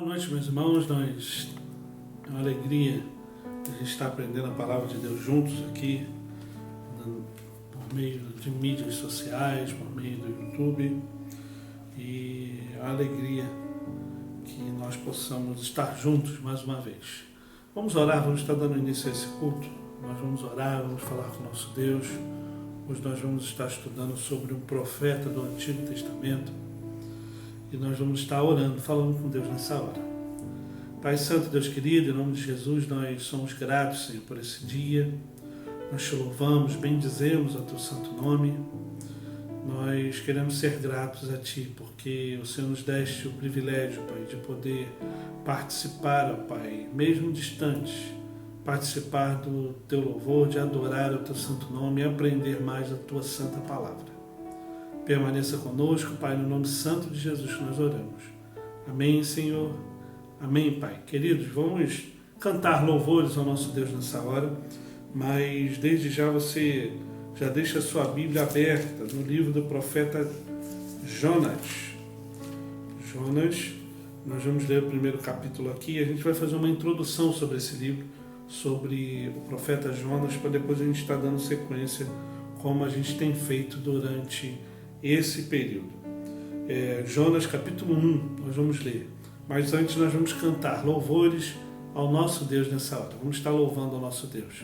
Boa noite, meus irmãos. É uma alegria a gente estar aprendendo a palavra de Deus juntos aqui, por meio de mídias sociais, por meio do YouTube. E é uma alegria que nós possamos estar juntos mais uma vez. Vamos orar, vamos estar dando início a esse culto. Nós vamos orar, vamos falar com o nosso Deus. Hoje nós vamos estar estudando sobre um profeta do Antigo Testamento. E nós vamos estar orando, falando com Deus nessa hora. Pai Santo, Deus querido, em nome de Jesus, nós somos gratos, Senhor, por esse dia. Nós te louvamos, bendizemos o teu santo nome. Nós queremos ser gratos a Ti, porque o Senhor nos deste o privilégio, Pai, de poder participar, ó Pai, mesmo distante, participar do Teu louvor, de adorar o Teu santo nome e aprender mais da Tua santa palavra. Permaneça conosco, Pai, no nome santo de Jesus que nós oramos. Amém, Senhor. Amém, Pai. Queridos, vamos cantar louvores ao nosso Deus nessa hora, mas desde já você já deixa a sua Bíblia aberta no livro do profeta Jonas. Jonas, nós vamos ler o primeiro capítulo aqui e a gente vai fazer uma introdução sobre esse livro, sobre o profeta Jonas, para depois a gente estar dando sequência como a gente tem feito durante esse período. Jonas capítulo 1, nós vamos ler. Mas antes nós vamos cantar louvores ao nosso Deus nessa hora. Vamos estar louvando ao nosso Deus.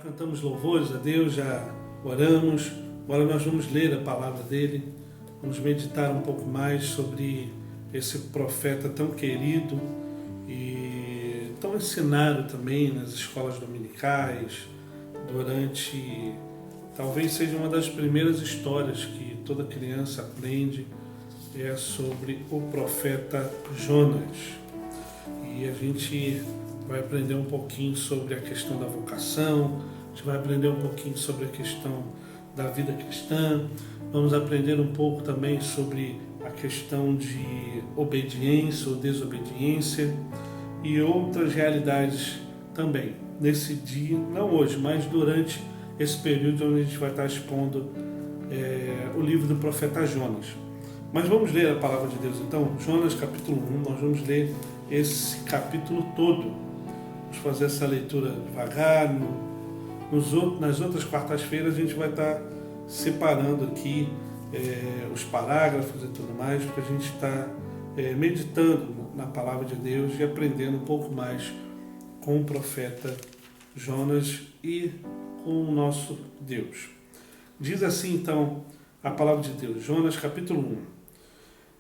Cantamos louvores a Deus, já oramos, agora nós vamos ler a palavra dele, vamos meditar um pouco mais sobre esse profeta tão querido e tão ensinado também nas escolas dominicais, talvez seja uma das primeiras histórias que toda criança aprende, é sobre o profeta Jonas. E a gente vai aprender um pouquinho sobre a questão da vocação, a gente vai aprender um pouquinho sobre a questão da vida cristã, vamos aprender um pouco também sobre a questão de obediência ou desobediência e outras realidades também, nesse dia, não hoje, mas durante esse período onde a gente vai estar expondo o livro do profeta Jonas. Mas vamos ler a palavra de Deus então, Jonas capítulo 1, nós vamos ler esse capítulo todo. Vamos fazer essa leitura devagar. Nas outras quartas-feiras a gente vai estar separando aqui os parágrafos e tudo mais, porque a gente está meditando na palavra de Deus e aprendendo um pouco mais com o profeta Jonas e com o nosso Deus. Diz assim então a palavra de Deus, Jonas capítulo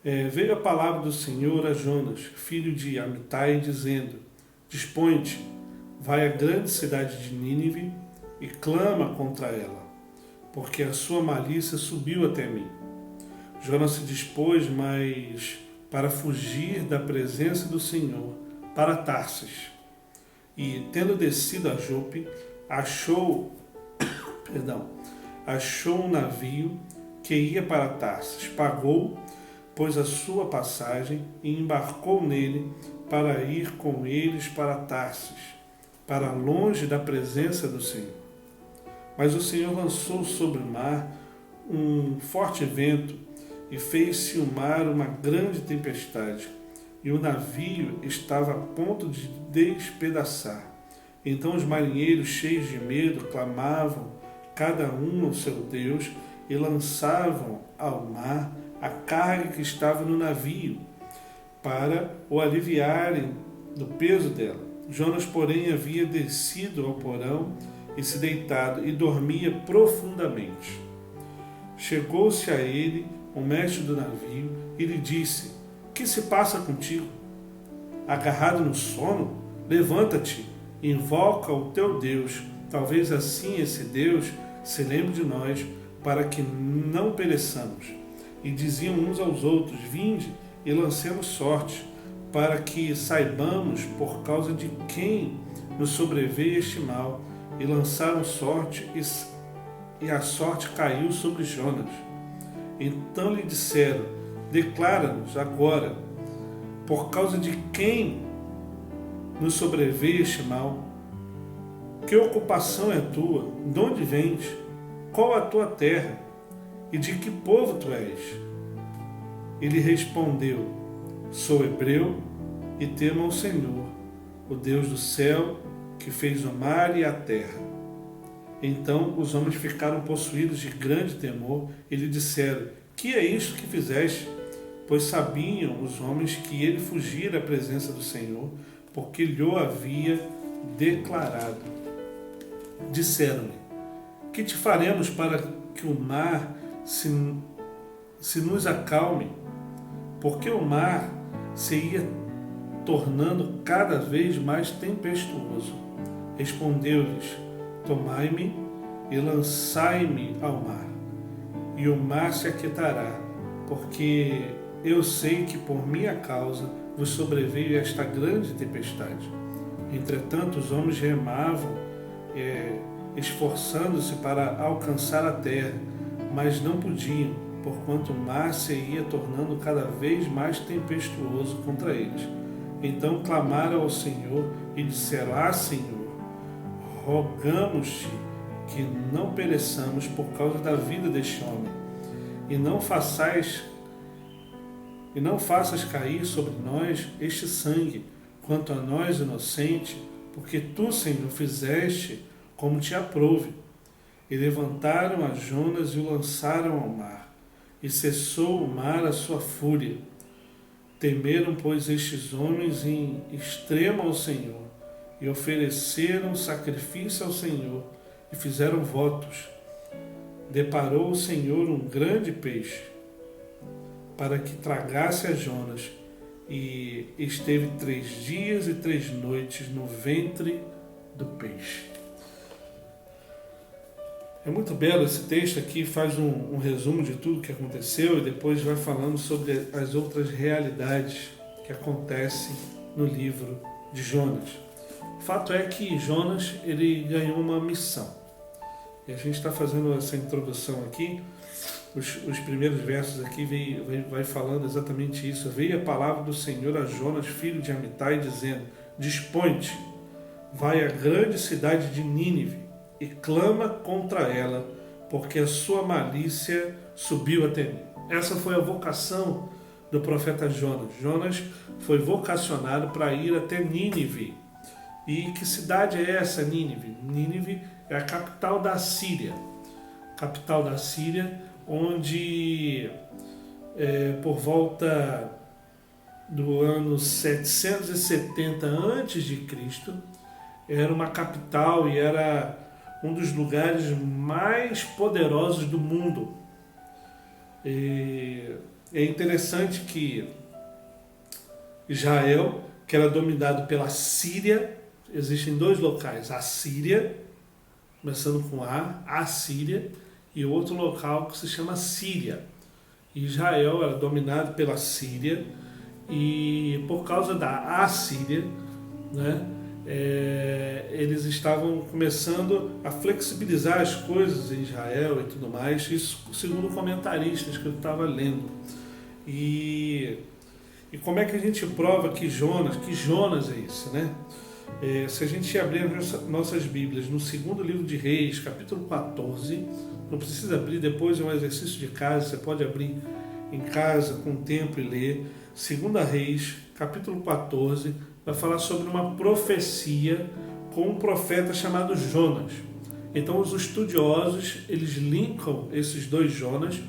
1. Veio a palavra do Senhor a Jonas, filho de Amitai, dizendo: Dispõe-te, vai à grande cidade de Nínive e clama contra ela, porque a sua malícia subiu até mim. Jonas se dispôs, mas para fugir da presença do Senhor, para Tarsis. E, tendo descido a Jope, achou um navio que ia para Tarsis. Pagou, pois, a sua passagem e embarcou nele para ir com eles para Tarsis, para longe da presença do Senhor. Mas o Senhor lançou sobre o mar um forte vento e fez-se o mar uma grande tempestade, e o navio estava a ponto de despedaçar. Então os marinheiros, cheios de medo, clamavam, cada um ao seu Deus, e lançavam ao mar a carga que estava no navio, para o aliviarem do peso dela. Jonas, porém, havia descido ao porão e se deitado, e dormia profundamente. Chegou-se a ele o mestre do navio e lhe disse: Que se passa contigo? Agarrado no sono? Levanta-te, invoca o teu Deus. Talvez assim esse Deus se lembre de nós, para que não pereçamos. E diziam uns aos outros: Vinde e lancemos sorte, para que saibamos por causa de quem nos sobreveio este mal. E lançaram sorte, e a sorte caiu sobre Jonas. Então lhe disseram: Declara-nos agora, por causa de quem nos sobreveio este mal? Que ocupação é tua? De onde vens? Qual a tua terra? E de que povo tu és? Ele respondeu: Sou hebreu, e temam o Senhor, o Deus do céu, que fez o mar e a terra. Então os homens ficaram possuídos de grande temor e lhe disseram: que é isto que fizeste? Pois sabiam os homens que ele fugira à presença do Senhor, porque lhe havia declarado. Disseram-lhe: que te faremos para que o mar se nos acalme? Porque o mar se ia tornando cada vez mais tempestuoso. Respondeu-lhes: tomai-me e lançai-me ao mar, e o mar se aquietará, porque eu sei que por minha causa vos sobreveio esta grande tempestade. Entretanto, os homens remavam, esforçando-se para alcançar a terra, mas não podiam, porquanto o mar se ia tornando cada vez mais tempestuoso contra eles. Então clamaram ao Senhor e disseram: Senhor, rogamos-te que não pereçamos por causa da vida deste homem, e não faças cair sobre nós este sangue, quanto a nós inocente, porque tu, Senhor, fizeste como te aprouve. E levantaram a Jonas e o lançaram ao mar, e cessou o mar a sua fúria. Temeram, pois, estes homens em extremo ao Senhor, e ofereceram sacrifício ao Senhor, e fizeram votos. Deparou o Senhor um grande peixe, para que tragasse a Jonas, e esteve 3 dias e 3 noites no ventre do peixe. É muito belo esse texto aqui, faz um resumo de tudo que aconteceu e depois vai falando sobre as outras realidades que acontecem no livro de Jonas. O fato é que Jonas ele ganhou uma missão. E a gente está fazendo essa introdução aqui, os primeiros versos aqui vai falando exatamente isso. Veio a palavra do Senhor a Jonas, filho de Amitai, dizendo: dispõe-te, vai à grande cidade de Nínive, e clama contra ela, porque a sua malícia subiu até mim. Essa foi a vocação do profeta Jonas. Jonas foi vocacionado para ir até Nínive. E que cidade é essa, Nínive? Nínive é a capital da Síria. Capital da Síria, onde por volta do ano 770 a.C., era uma capital e era um dos lugares mais poderosos do mundo. E é interessante que Israel, que era dominado pela Síria, existem 2 locais, a Síria, começando com a Síria, e outro local que se chama Síria. Israel era dominado pela Síria, e por causa da Assíria, né, eles estavam começando a flexibilizar as coisas em Israel e tudo mais, isso segundo comentaristas que eu estava lendo. E como é que a gente prova que Jonas é isso, né? Se a gente abrir as nossas Bíblias no 2º livro de Reis, capítulo 14, não precisa abrir, depois é um exercício de casa, você pode abrir em casa com tempo e ler. 2 Reis, capítulo 14, vai falar sobre uma profecia com um profeta chamado Jonas. Então os estudiosos, eles linkam esses 2 Jonas,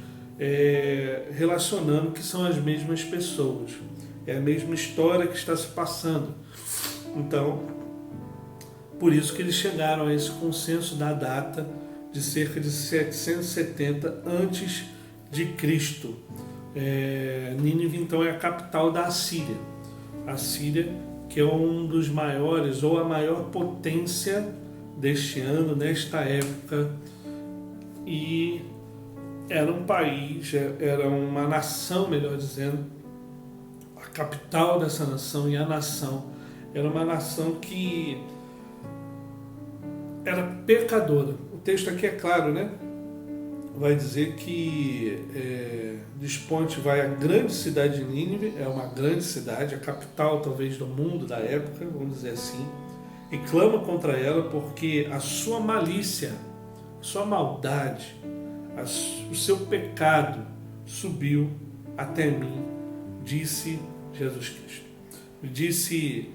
relacionando que são as mesmas pessoas. É a mesma história que está se passando. Então, por isso que eles chegaram a esse consenso da data de cerca de 770 a.C. Nínive, então, é a capital da Assíria. A Síria, que é um dos maiores, ou a maior potência deste ano, nesta época, e era um país, era uma nação, melhor dizendo, a capital dessa nação, e a nação era uma nação que era pecadora. O texto aqui é claro, né? Vai dizer que dispõe-te, vai à grande cidade de Nínive, é uma grande cidade, a capital talvez do mundo da época, vamos dizer assim, e clama contra ela porque a sua malícia, a sua maldade, o seu pecado subiu até mim, disse Jesus Cristo. Disse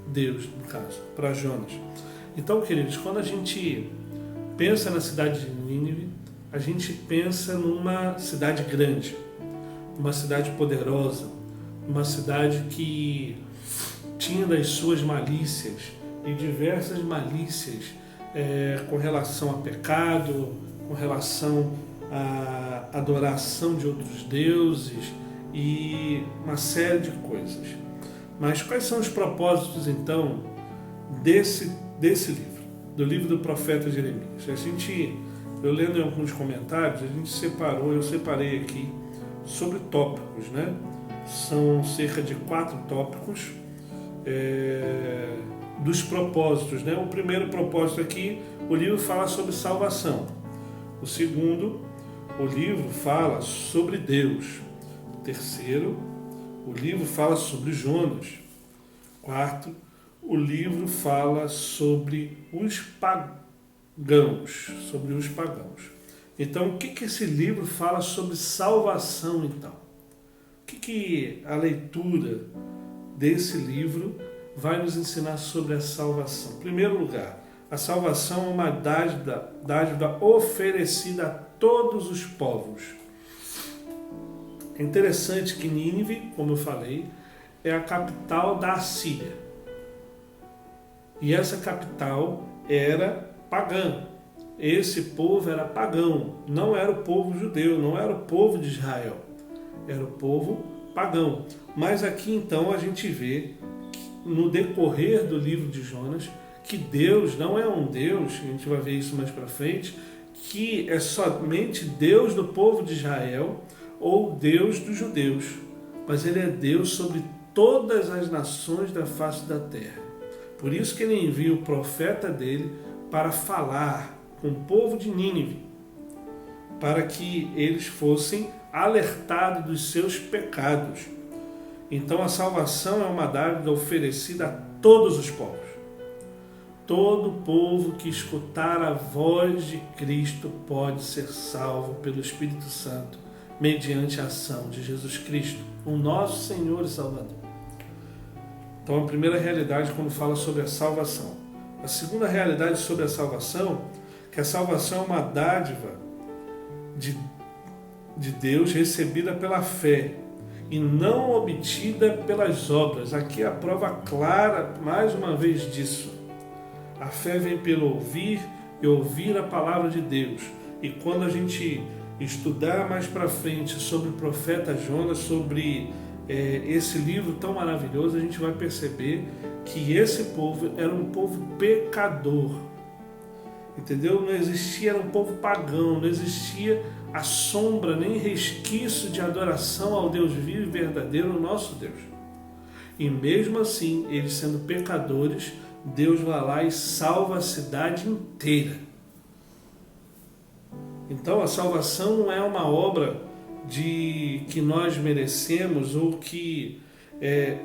Deus, no caso, para Jonas. Então, queridos, quando a gente pensa na cidade de Nínive, a gente pensa numa cidade grande, uma cidade poderosa, uma cidade que tinha das suas malícias, e diversas malícias com relação a pecado, com relação à adoração de outros deuses e uma série de coisas. Mas quais são os propósitos, então, desse livro, do livro do profeta Jeremias? Eu lendo em alguns comentários, eu separei aqui sobre tópicos, né? São cerca de 4 tópicos dos propósitos, né? O primeiro propósito aqui, o livro fala sobre salvação. O segundo, o livro fala sobre Deus. O terceiro, o livro fala sobre Jonas. Quarto, o livro fala sobre os pagãos. Então, o que esse livro fala sobre salvação, então? O que a leitura desse livro vai nos ensinar sobre a salvação? Em primeiro lugar, a salvação é uma dádiva oferecida a todos os povos. É interessante que Nínive, como eu falei, é a capital da Assíria. E essa capital era pagã. Esse povo era pagão, não era o povo judeu, não era o povo de Israel, era o povo pagão. Mas aqui então a gente vê, no decorrer do livro de Jonas, que Deus não é um Deus, a gente vai ver isso mais para frente, que é somente Deus do povo de Israel ou Deus dos judeus, mas Ele é Deus sobre todas as nações da face da terra. Por isso que Ele envia o profeta dele para falar com o povo de Nínive, para que eles fossem alertados dos seus pecados. Então a salvação é uma dádiva oferecida a todos os povos. Todo povo que escutar a voz de Cristo pode ser salvo pelo Espírito Santo, mediante a ação de Jesus Cristo, o nosso Senhor e Salvador. Então a primeira realidade quando fala sobre a salvação. A segunda realidade sobre a salvação, que a salvação é uma dádiva de Deus recebida pela fé e não obtida pelas obras. Aqui é a prova clara, mais uma vez, disso. A fé vem pelo ouvir e ouvir a palavra de Deus. E quando a gente estudar mais para frente sobre o profeta Jonas, sobre esse livro tão maravilhoso, a gente vai perceber que esse povo era um povo pecador. Entendeu? Não existia, era um povo pagão, não existia a sombra nem resquício de adoração ao Deus vivo e verdadeiro, o nosso Deus. E mesmo assim, eles sendo pecadores, Deus vai lá e salva a cidade inteira. Então a salvação não é uma obra que nós merecemos ou que é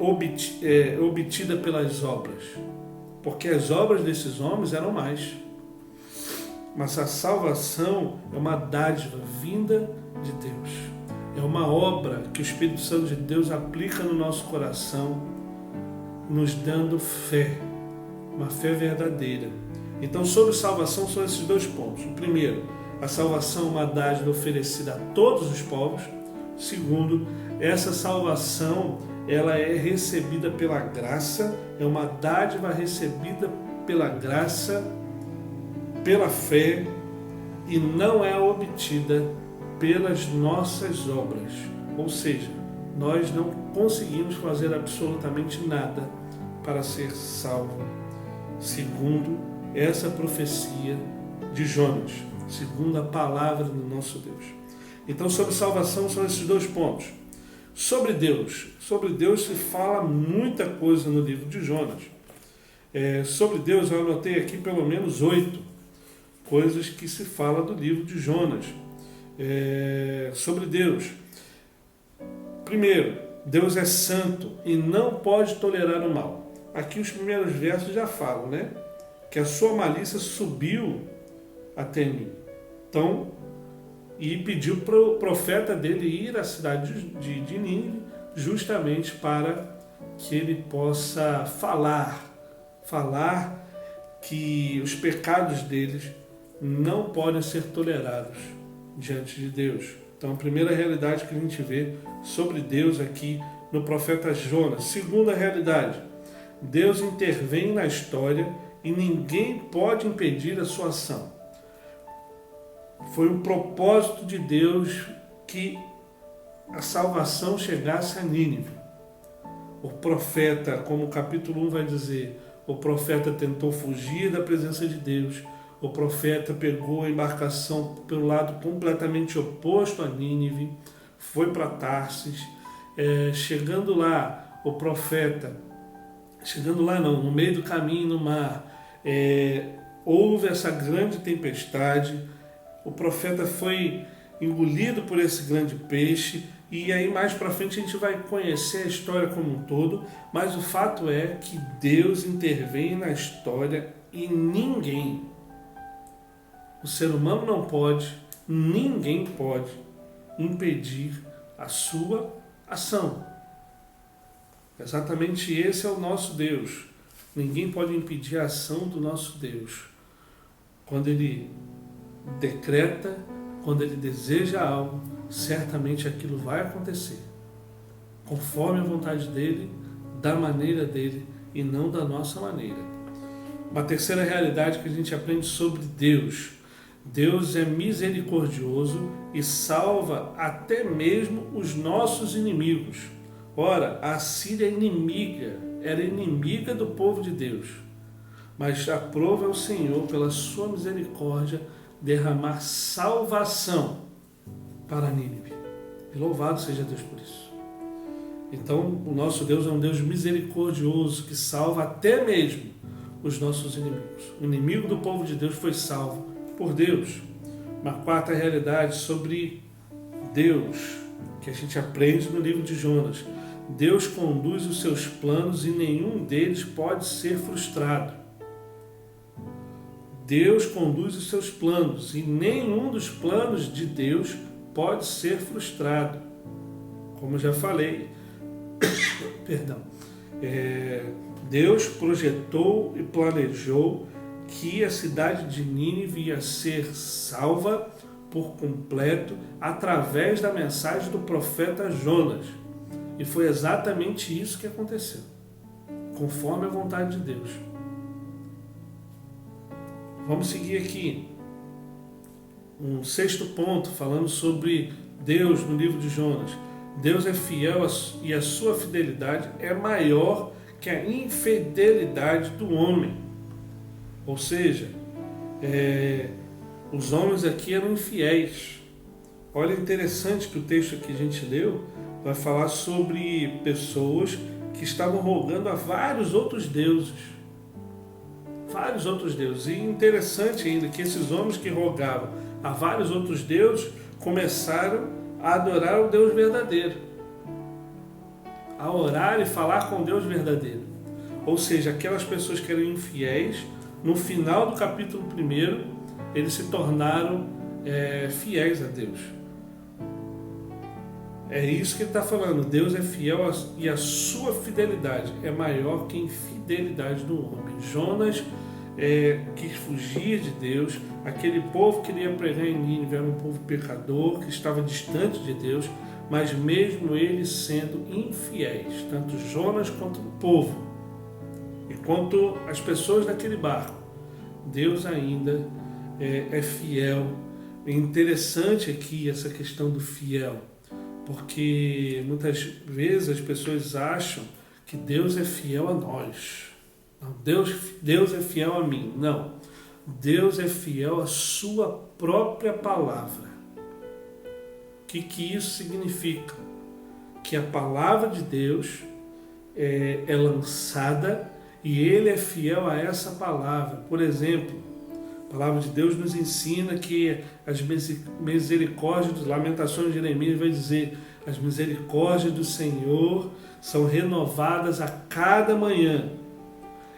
obtida pelas obras, porque as obras desses homens eram mais. Mas a salvação é uma dádiva vinda de Deus. É uma obra que o Espírito Santo de Deus aplica no nosso coração, nos dando fé, uma fé verdadeira. Então, sobre salvação, são esses 2 pontos. O primeiro, a salvação é uma dádiva oferecida a todos os povos. Segundo, essa salvação ela é recebida pela graça, é uma dádiva recebida pela graça, pela fé, e não é obtida pelas nossas obras. Ou seja, nós não conseguimos fazer absolutamente nada para ser salvo, segundo essa profecia de Jonas, segundo a palavra do nosso Deus. Então, sobre salvação são esses 2 pontos. Sobre Deus se fala muita coisa no livro de Jonas. Sobre Deus eu anotei aqui pelo menos 8 coisas que se fala do livro de Jonas. Sobre Deus. Primeiro, Deus é santo e não pode tolerar o mal. Aqui os primeiros versos já falam, né? Que a sua malícia subiu até mim. Então, e pediu para o profeta dele ir à cidade de Nínive justamente para que ele possa falar que os pecados deles não podem ser tolerados diante de Deus. Então, a primeira realidade que a gente vê sobre Deus aqui no profeta Jonas. Segunda realidade, Deus intervém na história e ninguém pode impedir a sua ação. Foi um propósito de Deus que a salvação chegasse a Nínive. O profeta, como o capítulo 1 vai dizer, o profeta tentou fugir da presença de Deus. O profeta pegou a embarcação pelo lado completamente oposto a Nínive, foi para Tarsis. Chegando lá, o profeta, no meio do caminho no mar, houve essa grande tempestade. O profeta foi engolido por esse grande peixe. E aí mais para frente a gente vai conhecer a história como um todo, mas o fato é que Deus intervém na história e ninguém, o ser humano não pode, ninguém pode impedir a sua ação. Exatamente esse é o nosso Deus. Ninguém pode impedir a ação do nosso Deus. Quando Ele decreta, quando Ele deseja algo, certamente aquilo vai acontecer, conforme a vontade dEle, da maneira dEle e não da nossa maneira. Uma terceira realidade que a gente aprende sobre Deus. Deus é misericordioso e salva até mesmo os nossos inimigos. Ora, a Síria era inimiga do povo de Deus, mas aprova o Senhor, pela sua misericórdia, derramar salvação para Nínive. E louvado seja Deus por isso. Então, o nosso Deus é um Deus misericordioso que salva até mesmo os nossos inimigos. O inimigo do povo de Deus foi salvo por Deus. Uma quarta realidade sobre Deus, que a gente aprende no livro de Jonas. Deus conduz os seus planos e nenhum deles pode ser frustrado. Deus conduz os seus planos e nenhum dos planos de Deus pode ser frustrado. Como eu já falei, Deus projetou e planejou que a cidade de Nínive ia ser salva por completo através da mensagem do profeta Jonas. E foi exatamente isso que aconteceu, conforme a vontade de Deus. Vamos seguir aqui um sexto ponto, falando sobre Deus no livro de Jonas. Deus é fiel e a sua fidelidade é maior que a infidelidade do homem. Ou seja, os homens aqui eram infiéis. Olha, interessante que o texto que a gente leu vai falar sobre pessoas que estavam rogando a vários outros deuses. Vários outros deuses. E interessante ainda que esses homens que rogavam a vários outros deuses começaram a adorar o Deus verdadeiro, a orar e falar com o Deus verdadeiro. Ou seja, aquelas pessoas que eram infiéis, no final do capítulo 1, eles se tornaram fiéis a Deus. É isso que ele está falando. Deus é fiel e a sua fidelidade é maior que a infidelidade do homem. Jonas quis fugir de Deus. Aquele povo que ele ia pregar em Nínive era um povo pecador, que estava distante de Deus, mas mesmo eles sendo infiéis, tanto Jonas quanto o povo, e quanto as pessoas daquele barco, Deus ainda é fiel. É interessante aqui essa questão do fiel, porque muitas vezes as pessoas acham que Deus é fiel a nós. Não, Deus é fiel a mim. Não. Deus é fiel à sua própria palavra. O que isso significa? Que a palavra de Deus é lançada e Ele é fiel a essa palavra. Por exemplo, a palavra de Deus nos ensina que as misericórdias, Lamentações de Jeremias vai dizer: as misericórdias do Senhor são renovadas a cada manhã.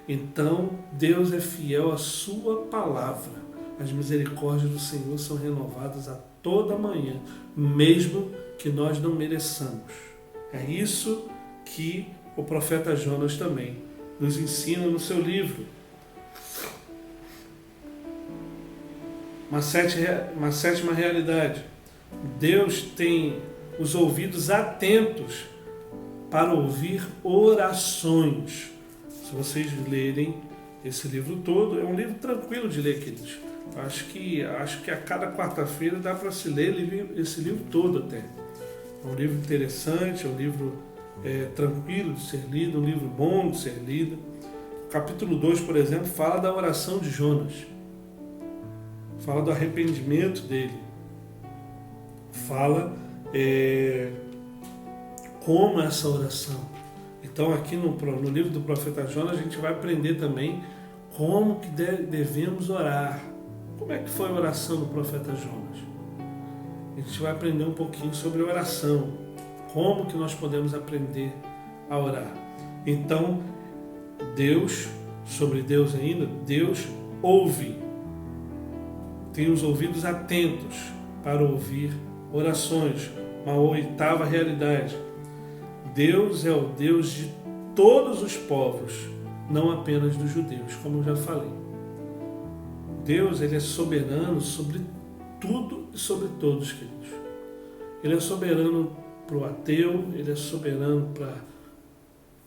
Então, Deus é fiel à sua palavra. As misericórdias do Senhor são renovadas a toda manhã, mesmo que nós não mereçamos. É isso que o profeta Jonas também nos ensina no seu livro. Uma sétima realidade. Deus tem os ouvidos atentos para ouvir orações. Se vocês lerem esse livro todo, é um livro tranquilo de ler, queridos. Acho que a cada quarta-feira dá para se ler esse livro todo até. É um livro interessante, é um livro tranquilo de ser lido, um livro bom de ser lido. O capítulo 2, por exemplo, fala da oração de Jonas. Fala do arrependimento dele. Fala como essa oração. Então aqui no livro do profeta Jonas a gente vai aprender também como que devemos orar. Como é que foi a oração do profeta Jonas? A gente vai aprender um pouquinho sobre oração. Como que nós podemos aprender a orar. Então, Deus ainda, Deus ouve. Tem os ouvidos atentos para ouvir orações. Uma oitava realidade. Deus é o Deus de todos os povos, não apenas dos judeus, como eu já falei. Deus, ele é soberano sobre tudo e sobre todos, queridos. Ele é soberano para o ateu, ele é soberano para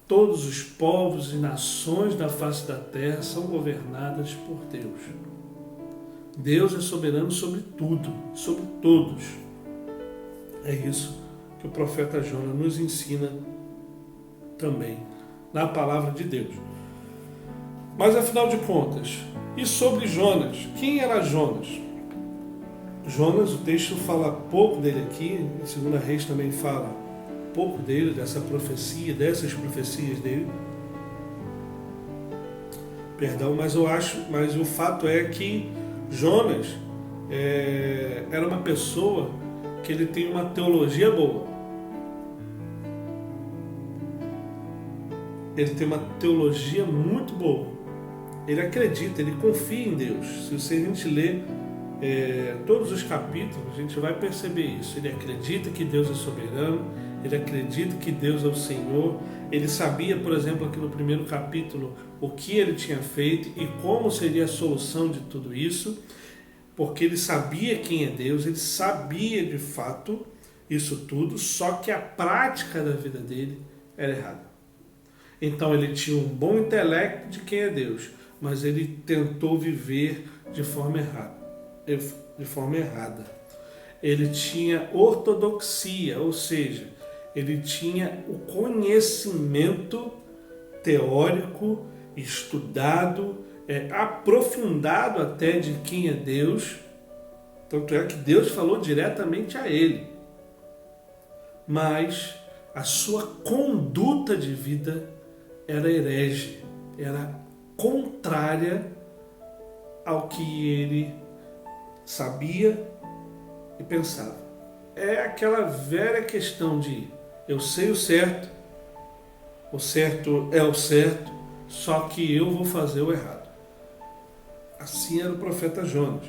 todos os povos e nações da face da terra, são governadas por Deus. Deus é soberano sobre tudo, sobre todos. É isso que o profeta Jonas nos ensina também na palavra de Deus. Mas afinal de contas, e sobre Jonas? Quem era Jonas? Jonas, o texto fala pouco dele aqui, em 2 Reis também fala pouco dele, dessas profecias dele. Perdão, mas o fato é que Jonas era uma pessoa que ele tem uma teologia boa. Ele tem uma teologia muito boa. Ele acredita, ele confia em Deus. Se a gente ler todos os capítulos, a gente vai perceber isso. Ele acredita que Deus é soberano, ele acredita que Deus é o Senhor. Ele sabia, por exemplo, aqui no primeiro capítulo, o que ele tinha feito e como seria a solução de tudo isso, porque ele sabia quem é Deus, ele sabia de fato isso tudo, só que a prática da vida dele era errada. Então ele tinha um bom intelecto de quem é Deus, mas ele tentou viver de forma errada. Ele tinha ortodoxia, ou seja, ele tinha o conhecimento teórico, estudado, aprofundado até de quem é Deus. Tanto é que Deus falou diretamente a ele. Mas a sua conduta de vida era herege, era contrária ao que ele sabia e pensava. É aquela velha questão de eu sei o certo é o certo, só que eu vou fazer o errado. Assim era o profeta Jonas.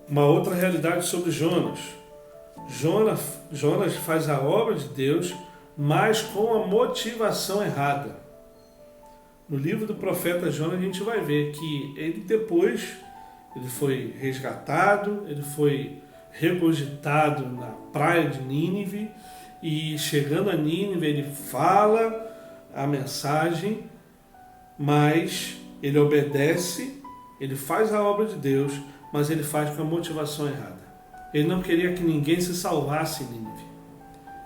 Uma outra realidade sobre Jonas. Jonas faz a obra de Deus, mas com a motivação errada. No livro do profeta Jonas a gente vai ver que ele foi resgatado, ele foi regurgitado na praia de Nínive, e chegando a Nínive ele fala a mensagem, mas ele obedece, ele faz a obra de Deus, mas ele faz com a motivação errada. Ele não queria que ninguém se salvasse em Nínive.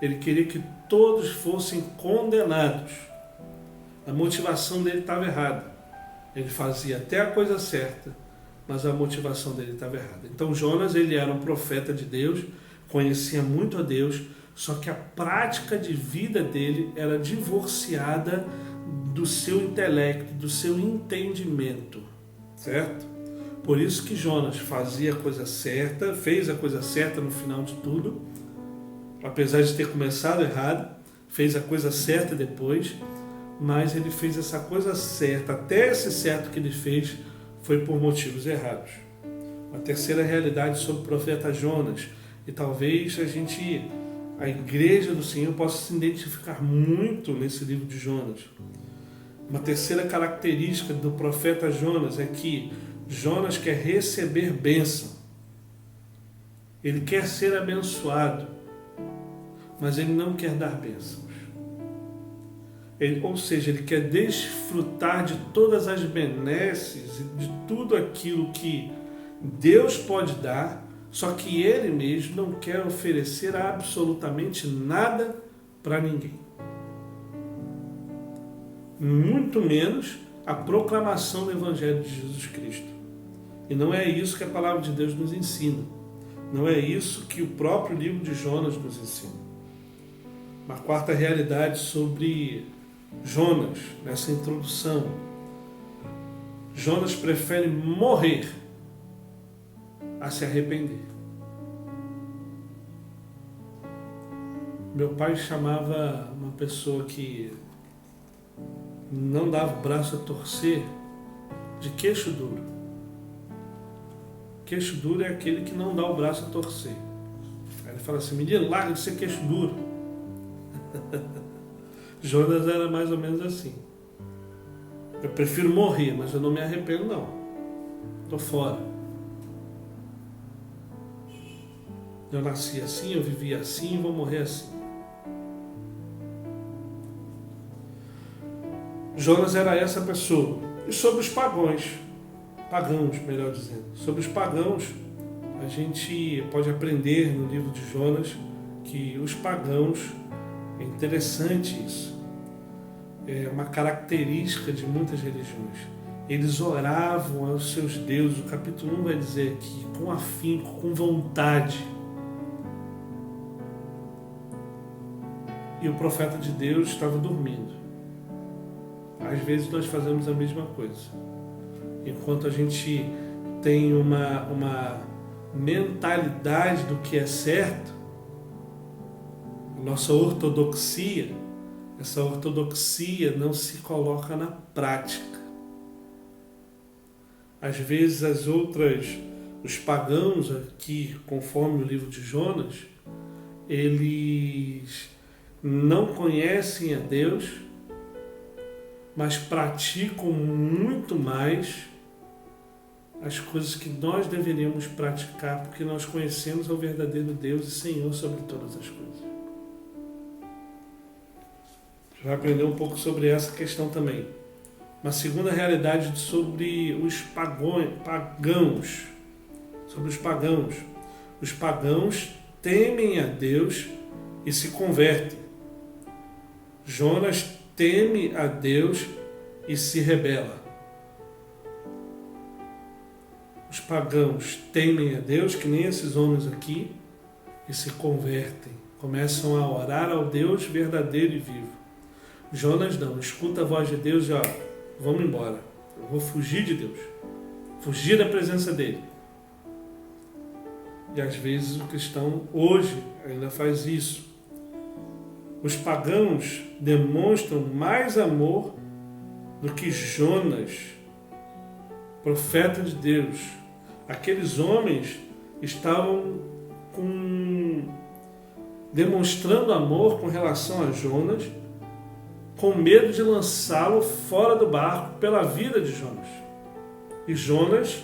Ele queria que todos fossem condenados. A motivação dele estava errada. Ele fazia até a coisa certa, mas a motivação dele estava errada. Então Jonas, ele era um profeta de Deus, conhecia muito a Deus, só que a prática de vida dele era divorciada do seu intelecto, do seu entendimento, certo? Por isso que Jonas fazia a coisa certa, fez a coisa certa no final de tudo, apesar de ter começado errado, fez a coisa certa depois, mas ele fez essa coisa certa, até esse certo que ele fez foi por motivos errados. A terceira realidade sobre o profeta Jonas, e talvez a gente a igreja do Senhor possa se identificar muito nesse livro de Jonas. Uma terceira característica do profeta Jonas é que Jonas quer receber bênção. Ele quer ser abençoado, mas ele não quer dar bênçãos. Ou seja, ele quer desfrutar de todas as benesses, de tudo aquilo que Deus pode dar, só que ele mesmo não quer oferecer absolutamente nada para ninguém. Muito menos a proclamação do Evangelho de Jesus Cristo. E não é isso que a palavra de Deus nos ensina. Não é isso que o próprio livro de Jonas nos ensina. Uma quarta realidade sobre Jonas, nessa introdução. Jonas prefere morrer a se arrepender. Meu pai chamava uma pessoa que não dava o braço a torcer de queixo duro. Queixo duro é aquele que não dá o braço a torcer. Aí ele fala assim: menino, larga de ser queixo duro. Jonas era mais ou menos assim. Eu prefiro morrer, mas eu não me arrependo não. Estou fora. Eu nasci assim, eu vivi assim, vou morrer assim. Jonas era essa pessoa. E sobre os pagãos, melhor dizendo, sobre os pagãos, a gente pode aprender no livro de Jonas que os pagãos, é interessante isso, é uma característica de muitas religiões. Eles oravam aos seus deuses, o capítulo 1 vai dizer aqui, com afinco, com vontade. E o profeta de Deus estava dormindo. Às vezes nós fazemos a mesma coisa. Enquanto a gente tem uma mentalidade do que é certo, nossa ortodoxia, essa ortodoxia não se coloca na prática. Às vezes os pagãos aqui, conforme o livro de Jonas, eles não conhecem a Deus, mas praticam muito mais as coisas que nós deveríamos praticar, porque nós conhecemos o verdadeiro Deus e Senhor sobre todas as coisas. A gente vai aprender um pouco sobre essa questão também. Uma segunda realidade sobre os pagãos. Sobre os pagãos. Os pagãos temem a Deus e se convertem. Jonas teme a Deus e se rebela. Os pagãos temem a Deus, que nem esses homens aqui, e se convertem. Começam a orar ao Deus verdadeiro e vivo. Jonas não, escuta a voz de Deus e vamos embora. Eu vou fugir de Deus. Fugir da presença dele. E às vezes o cristão hoje ainda faz isso. Os pagãos demonstram mais amor do que Jonas, profeta de Deus. Aqueles homens estavam demonstrando amor com relação a Jonas, com medo de lançá-lo fora do barco pela vida de Jonas. E Jonas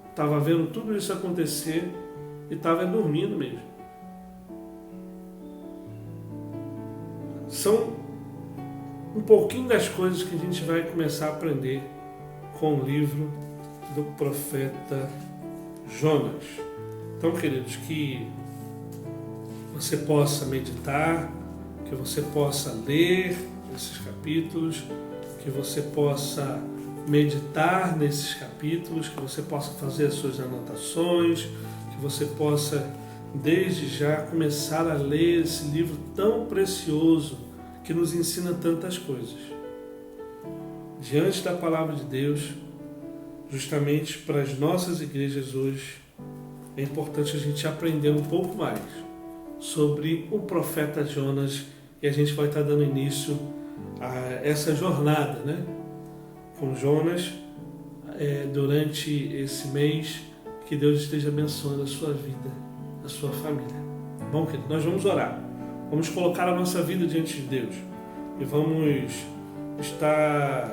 estava vendo tudo isso acontecer e estava dormindo mesmo. São um pouquinho das coisas que a gente vai começar a aprender com o livro do profeta Jonas. Então, queridos, que você possa meditar, que você possa ler esses capítulos, que você possa meditar nesses capítulos, que você possa fazer as suas anotações, que você possa, desde já, começar a ler esse livro tão precioso que nos ensina tantas coisas. Diante da palavra de Deus, justamente para as nossas igrejas hoje, é importante a gente aprender um pouco mais sobre o profeta Jonas, e a gente vai estar dando início a essa jornada, né, com Jonas durante esse mês. Que Deus esteja abençoando a sua vida, a sua família. Bom, querido, nós vamos orar. Vamos colocar a nossa vida diante de Deus e vamos estar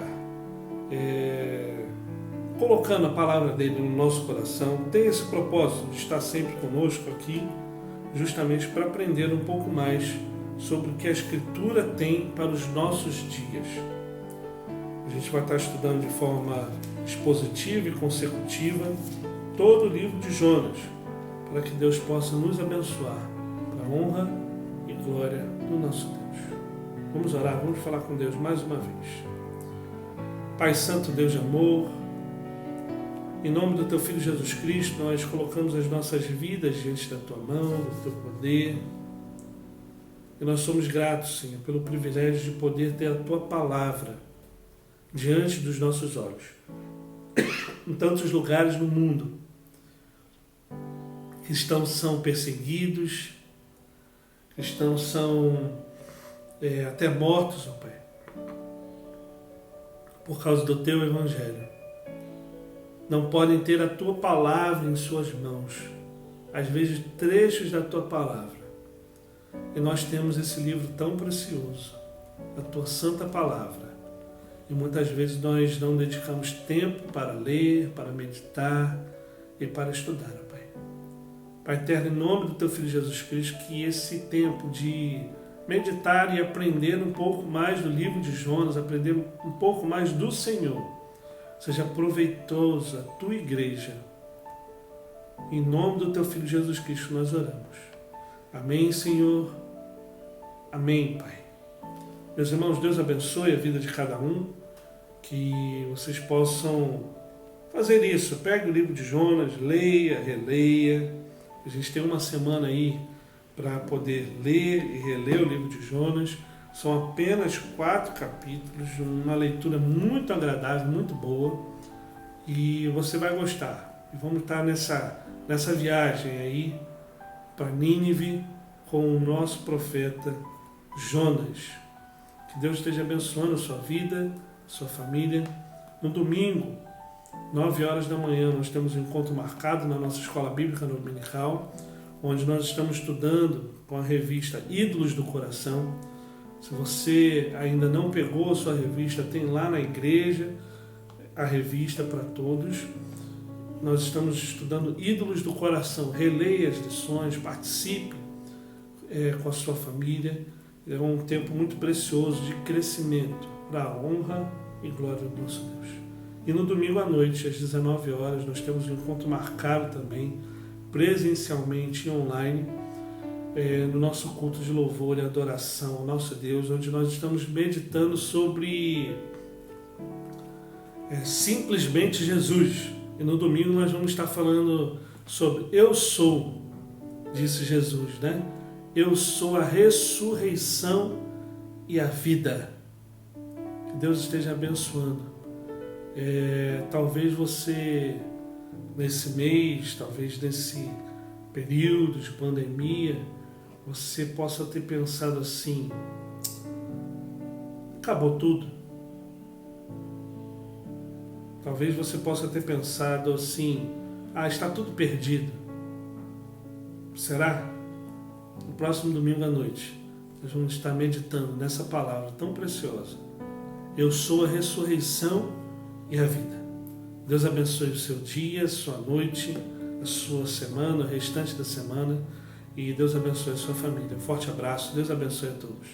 colocando a palavra dele no nosso coração. Tem esse propósito de estar sempre conosco aqui, justamente para aprender um pouco mais sobre o que a Escritura tem para os nossos dias. A gente vai estar estudando de forma expositiva e consecutiva todo o livro de Jonas, para que Deus possa nos abençoar, para a honra e glória do nosso Deus. Vamos orar, vamos falar com Deus mais uma vez. Pai Santo, Deus de amor, em nome do Teu Filho Jesus Cristo, nós colocamos as nossas vidas diante da Tua mão, do Teu poder, e nós somos gratos, Senhor, pelo privilégio de poder ter a Tua palavra diante dos nossos olhos. Em tantos lugares no mundo, cristãos são perseguidos, cristãos são até mortos, ó Pai, por causa do Teu Evangelho. Não podem ter a Tua palavra em suas mãos, às vezes trechos da Tua palavra. E nós temos esse livro tão precioso, a Tua Santa Palavra. E muitas vezes nós não dedicamos tempo para ler, para meditar e para estudar, ó Pai. Pai eterno, em nome do Teu Filho Jesus Cristo, que esse tempo de meditar e aprender um pouco mais do livro de Jonas, aprender um pouco mais do Senhor, seja proveitoso à Tua igreja. Em nome do Teu Filho Jesus Cristo nós oramos. Amém, Senhor. Amém, Pai. Meus irmãos, Deus abençoe a vida de cada um, que vocês possam fazer isso. Pegue o livro de Jonas, leia, releia. A gente tem uma semana aí para poder ler e reler o livro de Jonas. São apenas 4 capítulos, uma leitura muito agradável, muito boa, e você vai gostar. E vamos estar nessa viagem aí para Nínive com o nosso profeta Jonas. Que Deus esteja abençoando a sua vida, a sua família. No domingo, 9 horas da manhã, nós temos um encontro marcado na nossa escola bíblica dominical, onde nós estamos estudando com a revista Ídolos do Coração. Se você ainda não pegou a sua revista, tem lá na igreja a revista para todos. Nós estamos estudando Ídolos do Coração. Releia as lições, participe com a sua família. É um tempo muito precioso de crescimento para a honra e glória do nosso Deus. E no domingo à noite, às 19 horas, nós temos um encontro marcado também, presencialmente e online, no nosso culto de louvor e adoração ao nosso Deus, onde nós estamos meditando sobre simplesmente Jesus. E no domingo nós vamos estar falando sobre Eu sou, disse Jesus, né? Eu sou a ressurreição e a vida. Que Deus esteja abençoando. Talvez você, nesse mês, talvez nesse período de pandemia, você possa ter pensado assim: acabou tudo. Talvez você possa ter pensado assim: está tudo perdido. Será? No próximo domingo à noite, nós vamos estar meditando nessa palavra tão preciosa. Eu sou a ressurreição e a vida. Deus abençoe o seu dia, a sua noite, a sua semana, o restante da semana. E Deus abençoe a sua família. Um forte abraço. Deus abençoe a todos.